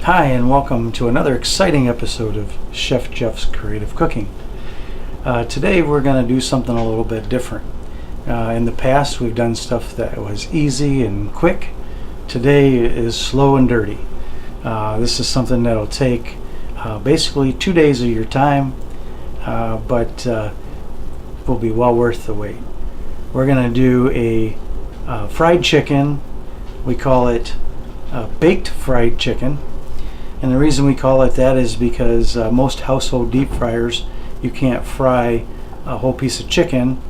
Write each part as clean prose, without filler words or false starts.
Hi, and welcome to another exciting episode of Chef Jeff's Creative Cooking. Today we're going to do something a little bit different. In the past we've done stuff that was easy and quick. Today is slow and dirty. This is something that'll take basically 2 days of your time, but will be well worth the wait. We're going to do a fried chicken. We call it baked fried chicken. And the reason we call it that is because most household deep fryers, you can't fry a whole piece of chicken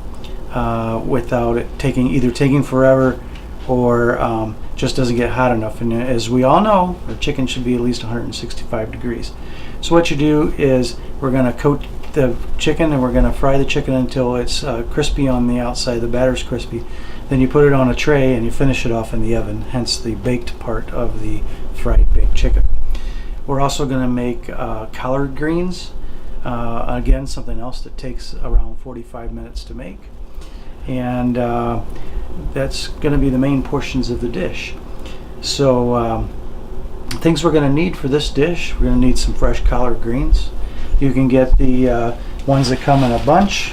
without it taking forever or just doesn't get hot enough. And as we all know, our chicken should be at least 165 degrees. So what you do is we're going to coat the chicken and we're going to fry the chicken until it's crispy on the outside, the batter's crispy. Then you put it on a tray and you finish it off in the oven, hence the baked part of the fried baked chicken. We're also going to make collard greens. Again, something else that takes around 45 minutes to make. And that's going to be the main portions of the dish. So things we're going to need for this dish, we're going to need some fresh collard greens. You can get the ones that come in a bunch,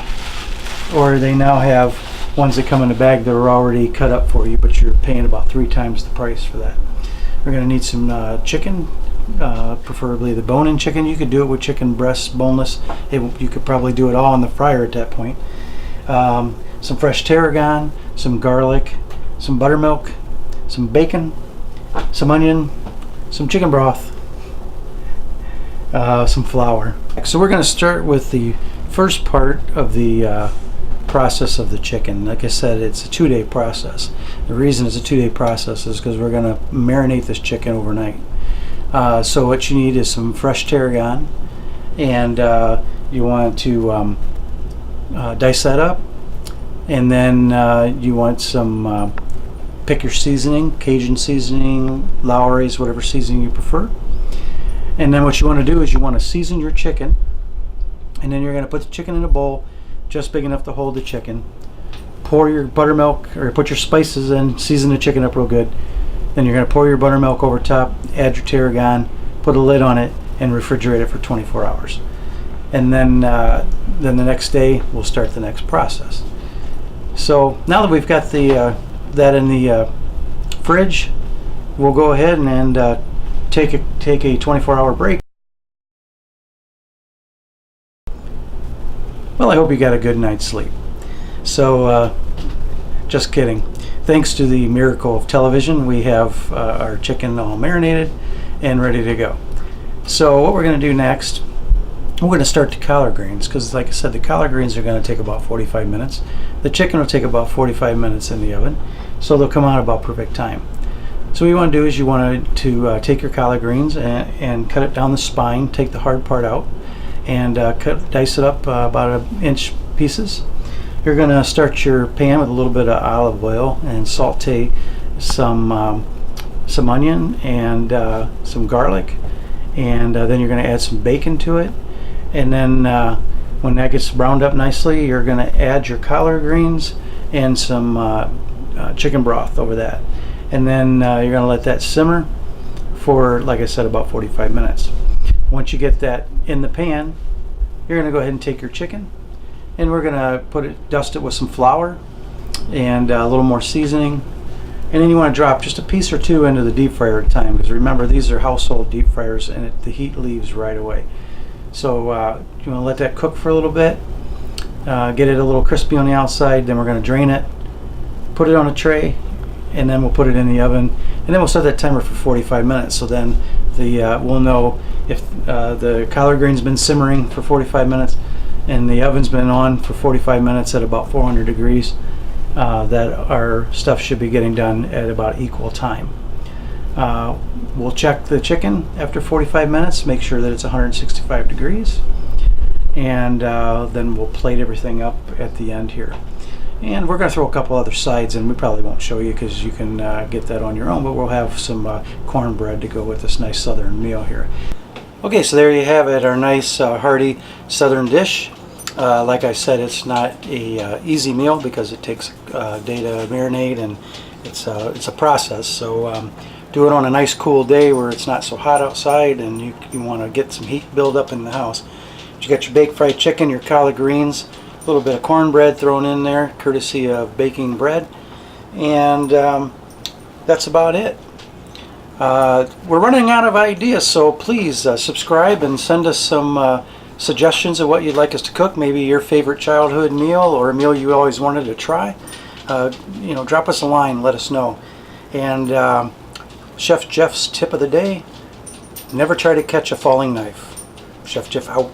or they now have ones that come in a bag that are already cut up for you, but you're paying about 3 times the price for that. We're going to need some chicken. Preferably the bone-in chicken. You could do it with chicken breasts, boneless. You could probably do it all in the fryer at that point. Some fresh tarragon, some garlic, some buttermilk, some bacon, some onion, some chicken broth, some flour. So we're going to start with the first part of the process of the chicken. Like I said, it's a 2-day process. The reason it's a 2-day process is because we're going to marinate this chicken overnight. So what you need is some fresh tarragon, and you want to dice that up, and then you want some pick your seasoning, Cajun seasoning, Lawry's, whatever seasoning you prefer. And then what you want to do is you want to season your chicken, and then you're going to put the chicken in a bowl just big enough to hold the chicken. Pour your buttermilk, or put your spices in, season the chicken up real good. Then you're going to pour your buttermilk over top, add your tarragon, put a lid on it, and refrigerate it for 24 hours. And then the next day, we'll start the next process. So now that we've got that in the fridge, we'll go ahead and take a 24-hour break. Well, I hope you got a good night's sleep. So, just kidding. Thanks to the miracle of television, we have our chicken all marinated and ready to go. So what we're going to do next, we're going to start the collard greens, because like I said, the collard greens are going to take about 45 minutes. The chicken will take about 45 minutes in the oven, so they'll come out about perfect time. So what you want to do is you want to take your collard greens and cut it down the spine, take the hard part out, and dice it up about 1-inch pieces. You're going to start your pan with a little bit of olive oil and saute some onion and some garlic, and then you're going to add some bacon to it. And then when that gets browned up nicely, you're going to add your collard greens and some chicken broth over that. And then you're going to let that simmer for, like I said, about 45 minutes. Once you get that in the pan, you're going to go ahead and take your chicken, and we're going to dust it with some flour and a little more seasoning. And then you want to drop just a piece or two into the deep fryer at a time, because remember, these are household deep fryers and the heat leaves right away. So you want to let that cook for a little bit, get it a little crispy on the outside. Then we're going to drain it, put it on a tray, and then we'll put it in the oven. And then we'll set that timer for 45 minutes. So then we'll know if the collard green's been simmering for 45 minutes and the oven's been on for 45 minutes at about 400 degrees, that our stuff should be getting done at about equal time. We'll check the chicken after 45 minutes, make sure that it's 165 degrees, and then we'll plate everything up at the end here. And we're going to throw a couple other sides in. We probably won't show you because you can get that on your own, but we'll have some cornbread to go with this nice southern meal here. Okay, so there you have it, our nice hearty southern dish. Like I said, it's not a easy meal because it takes a day to marinate, and it's a process. So do it on a nice cool day where it's not so hot outside and you want to get some heat build up in the house. But you got your baked fried chicken, your collard greens, a little bit of cornbread thrown in there, courtesy of Baking Bread, and that's about it. We're running out of ideas, so please subscribe and send us some suggestions of what you'd like us to cook. Maybe your favorite childhood meal or a meal you always wanted to try. Drop us a line, let us know. And Chef Jeff's tip of the day: never try to catch a falling knife. Chef Jeff out.